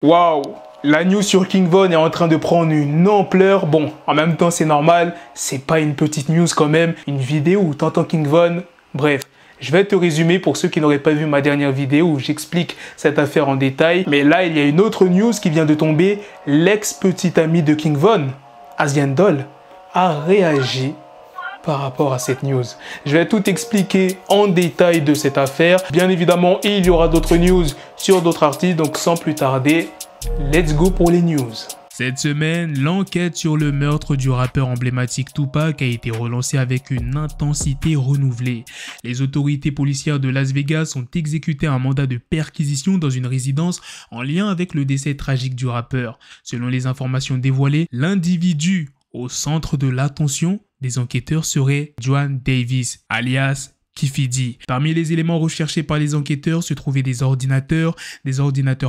Waouh, la news sur King Von est en train de prendre une ampleur. Bon, en même temps, c'est normal, c'est pas une petite news quand même. Une vidéo où t'entends King Von. Bref, je vais te résumer pour ceux qui n'auraient pas vu ma dernière vidéo où j'explique cette affaire en détail. Mais là, il y a une autre news qui vient de tomber. L'ex-petit ami de King Von, Asian Doll, a réagi par rapport à cette news. Je vais tout expliquer en détail de cette affaire. Bien évidemment, il y aura d'autres news sur d'autres artistes. Donc sans plus tarder, let's go pour les news. Cette semaine, l'enquête sur le meurtre du rappeur emblématique Tupac a été relancée avec une intensité renouvelée. Les autorités policières de Las Vegas ont exécuté un mandat de perquisition dans une résidence en lien avec le décès tragique du rappeur. Selon les informations dévoilées, l'individu au centre de l'attention des enquêteurs serait Juan Davis, alias Keffe D. Parmi les éléments recherchés par les enquêteurs se trouvaient des ordinateurs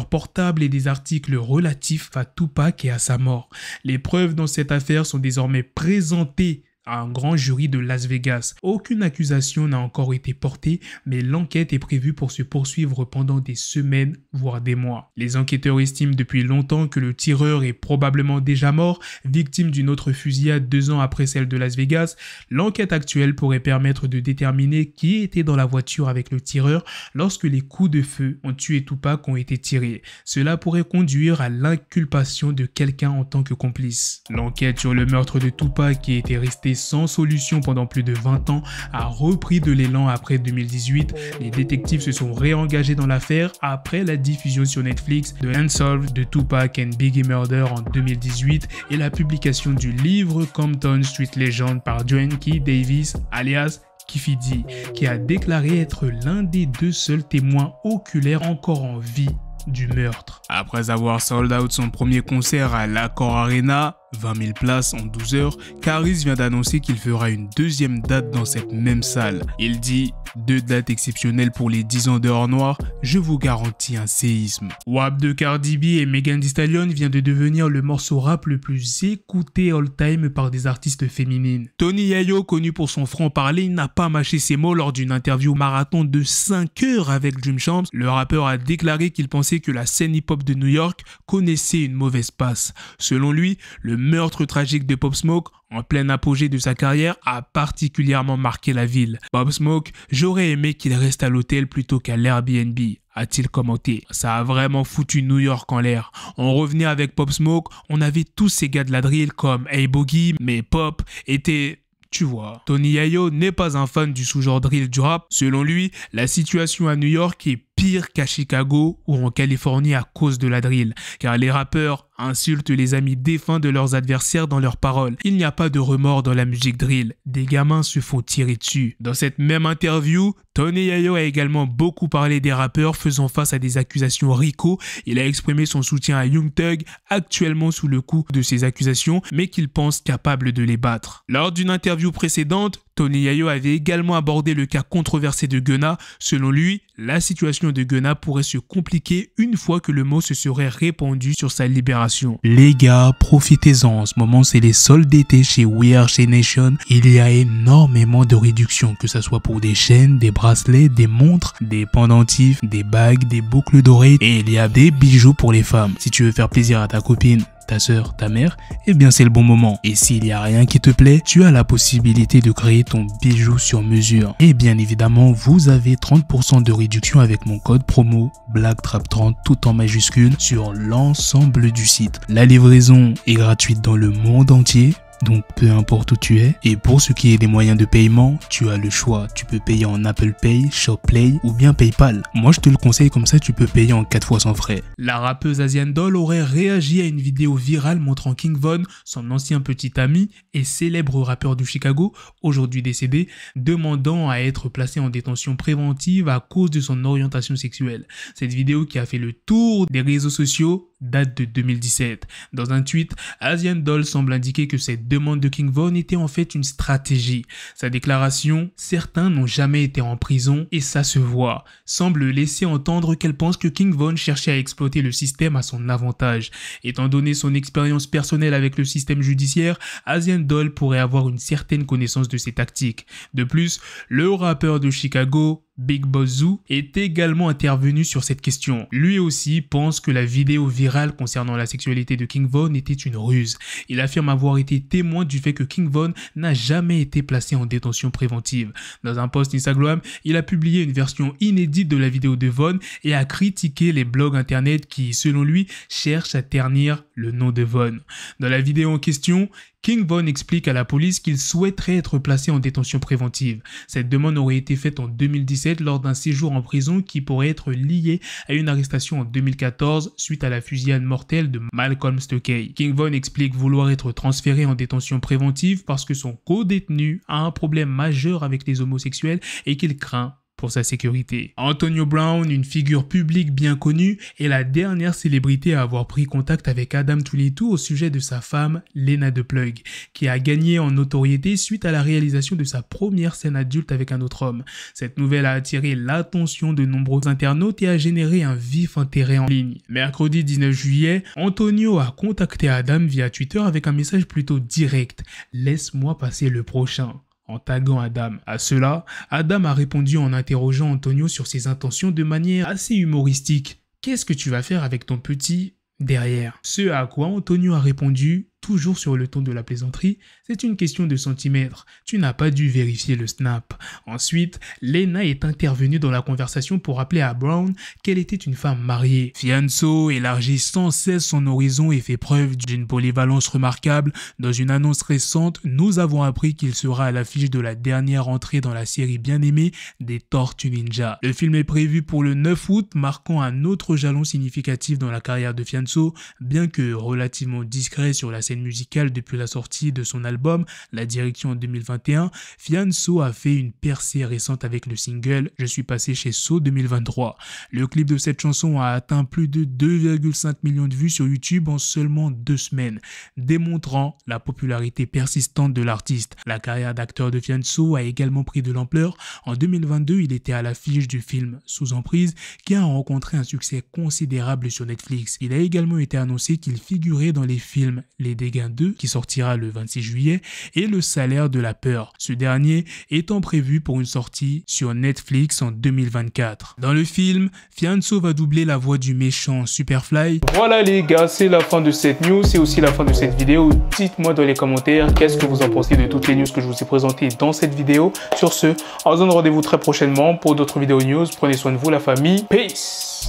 portables et des articles relatifs à Tupac et à sa mort. Les preuves dans cette affaire sont désormais présentées à un grand jury de Las Vegas. Aucune accusation n'a encore été portée, mais l'enquête est prévue pour se poursuivre pendant des semaines, voire des mois. Les enquêteurs estiment depuis longtemps que le tireur est probablement déjà mort, victime d'une autre fusillade 2 ans après celle de Las Vegas. L'enquête actuelle pourrait permettre de déterminer qui était dans la voiture avec le tireur lorsque les coups de feu ont tué Tupac ont été tirés. Cela pourrait conduire à l'inculpation de quelqu'un en tant que complice. L'enquête sur le meurtre de Tupac, qui était restée sans solution pendant plus de 20 ans, a repris de l'élan après 2018. Les détectives se sont réengagés dans l'affaire après la diffusion sur Netflix de Unsolved de Tupac and Biggie Murder en 2018 et la publication du livre Compton Street Legend par Juan Davis, alias Keffe D, qui a déclaré être l'un des 2 seuls témoins oculaires encore en vie du meurtre. Après avoir sold out son premier concert à l'Accor Arena, 20 000 places en 12 heures, Karis vient d'annoncer qu'il fera une 2e date dans cette même salle. Il dit « 2 dates exceptionnelles pour les 10 ans d'Heure Noire, je vous garantis un séisme ». WAP de Cardi B et Megan Thee Stallion vient de devenir le morceau rap le plus écouté all-time par des artistes féminines. Tony Yayo, connu pour son franc-parler, n'a pas mâché ses mots lors d'une interview marathon de 5 heures avec Dream Champs. Le rappeur a déclaré qu'il pensait que la scène hip-hop de New York connaissait une mauvaise passe. Selon lui, le meurtre tragique de Pop Smoke, en plein apogée de sa carrière, a particulièrement marqué la ville. Pop Smoke, j'aurais aimé qu'il reste à l'hôtel plutôt qu'à l'Airbnb, a-t-il commenté. Ça a vraiment foutu New York en l'air. On revenait avec Pop Smoke, on avait tous ces gars de la drill comme A-Boogie, mais Pop était... Tu vois, Tony Yayo n'est pas un fan du sous-genre drill du rap. Selon lui, la situation à New York est pire qu'à Chicago ou en Californie à cause de la drill, car les rappeurs insultent les amis défunts de leurs adversaires dans leurs paroles. Il n'y a pas de remords dans la musique drill, des gamins se font tirer dessus. Dans cette même interview, Tony Yayo a également beaucoup parlé des rappeurs faisant face à des accusations RICO. Il a exprimé son soutien à Young Thug, actuellement sous le coup de ces accusations, mais qu'il pense capable de les battre. Lors d'une interview précédente, Tony Yayo avait également abordé le cas controversé de Gunna. Selon lui, la situation de Gunna pourrait se compliquer une fois que le mot se serait répandu sur sa libération. Les gars, profitez-en, en ce moment c'est les soldes d'été chez We Are Chez Nation. Il y a énormément de réductions, que ce soit pour des chaînes, des bracelets, des montres, des pendentifs, des bagues, des boucles d'oreilles et il y a des bijoux pour les femmes. Si tu veux faire plaisir à ta copine, ta sœur, ta mère, eh bien c'est le bon moment. Et s'il n'y a rien qui te plaît, tu as la possibilité de créer ton bijou sur mesure. Et bien évidemment, vous avez 30% de réduction avec mon code promo BLACKTRAP30 tout en majuscule sur l'ensemble du site. La livraison est gratuite dans le monde entier. Donc peu importe où tu es. Et pour ce qui est des moyens de paiement, tu as le choix. Tu peux payer en Apple Pay, ShopPay ou bien PayPal. Moi je te le conseille, comme ça tu peux payer en 4 fois sans frais. La rappeuse Asian Doll aurait réagi à une vidéo virale montrant King Von, son ancien petit ami et célèbre rappeur du Chicago, aujourd'hui décédé, demandant à être placé en détention préventive à cause de son orientation sexuelle. Cette vidéo, qui a fait le tour des réseaux sociaux, date de 2017. Dans un tweet, Asian Doll semble indiquer que cette demande de King Von était en fait une stratégie. Sa déclaration « Certains n'ont jamais été en prison et ça se voit » semble laisser entendre qu'elle pense que King Von cherchait à exploiter le système à son avantage. Étant donné son expérience personnelle avec le système judiciaire, Asian Doll pourrait avoir une certaine connaissance de ces tactiques. De plus, le rappeur de Chicago Big Boss Zoo, est également intervenu sur cette question. Lui aussi pense que la vidéo virale concernant la sexualité de King Von était une ruse. Il affirme avoir été témoin du fait que King Von n'a jamais été placé en détention préventive. Dans un post Instagram, il a publié une version inédite de la vidéo de Von et a critiqué les blogs internet qui, selon lui, cherchent à ternir le nom de Von. Dans la vidéo en question, King Von explique à la police qu'il souhaiterait être placé en détention préventive. Cette demande aurait été faite en 2017 lors d'un séjour en prison qui pourrait être lié à une arrestation en 2014 suite à la fusillade mortelle de Malcolm Stokey. King Von explique vouloir être transféré en détention préventive parce que son co-détenu a un problème majeur avec les homosexuels et qu'il craint pour sa sécurité. Antonio Brown, une figure publique bien connue, est la dernière célébrité à avoir pris contact avec Adam Twenty-Two au sujet de sa femme, Lena DePlug, qui a gagné en notoriété suite à la réalisation de sa première scène adulte avec un autre homme. Cette nouvelle a attiré l'attention de nombreux internautes et a généré un vif intérêt en ligne. Mercredi 19 juillet, Antonio a contacté Adam via Twitter avec un message plutôt direct. « Laisse-moi passer le prochain ». En taguant Adam. À cela, Adam a répondu en interrogeant Antonio sur ses intentions de manière assez humoristique. « Qu'est-ce que tu vas faire avec ton petit derrière ?» Ce à quoi Antonio a répondu, toujours sur le ton de la plaisanterie, « C'est une question de centimètres, tu n'as pas dû vérifier le snap. » Ensuite, Lena est intervenue dans la conversation pour rappeler à Brown qu'elle était une femme mariée. Fianso élargit sans cesse son horizon et fait preuve d'une polyvalence remarquable. Dans une annonce récente, nous avons appris qu'il sera à l'affiche de la dernière entrée dans la série bien aimée des Tortues Ninja. Le film est prévu pour le 9 août, marquant un autre jalon significatif dans la carrière de Fianso, bien que relativement discret sur la scène musicale depuis la sortie de son album La Direction en 2021, Fianso a fait une percée récente avec le single Je suis passé chez So 2023. Le clip de cette chanson a atteint plus de 2,5 millions de vues sur YouTube en seulement 2 semaines, démontrant la popularité persistante de l'artiste. La carrière d'acteur de Fianso a également pris de l'ampleur. En 2022, il était à l'affiche du film Sous emprise qui a rencontré un succès considérable sur Netflix. Il a également été annoncé qu'il figurait dans les films Les Dégâts 2 qui sortira le 26 juillet et Le Salaire de la peur, ce dernier étant prévu pour une sortie sur Netflix en 2024. Dans le film, Fianso va doubler la voix du méchant Superfly. Voilà les gars, c'est la fin de cette news, c'est aussi la fin de cette vidéo. Dites-moi dans les commentaires qu'est-ce que vous en pensez de toutes les news que je vous ai présentées dans cette vidéo. Sur ce, on se donne rendez-vous très prochainement pour d'autres vidéos news. Prenez soin de vous la famille. Peace.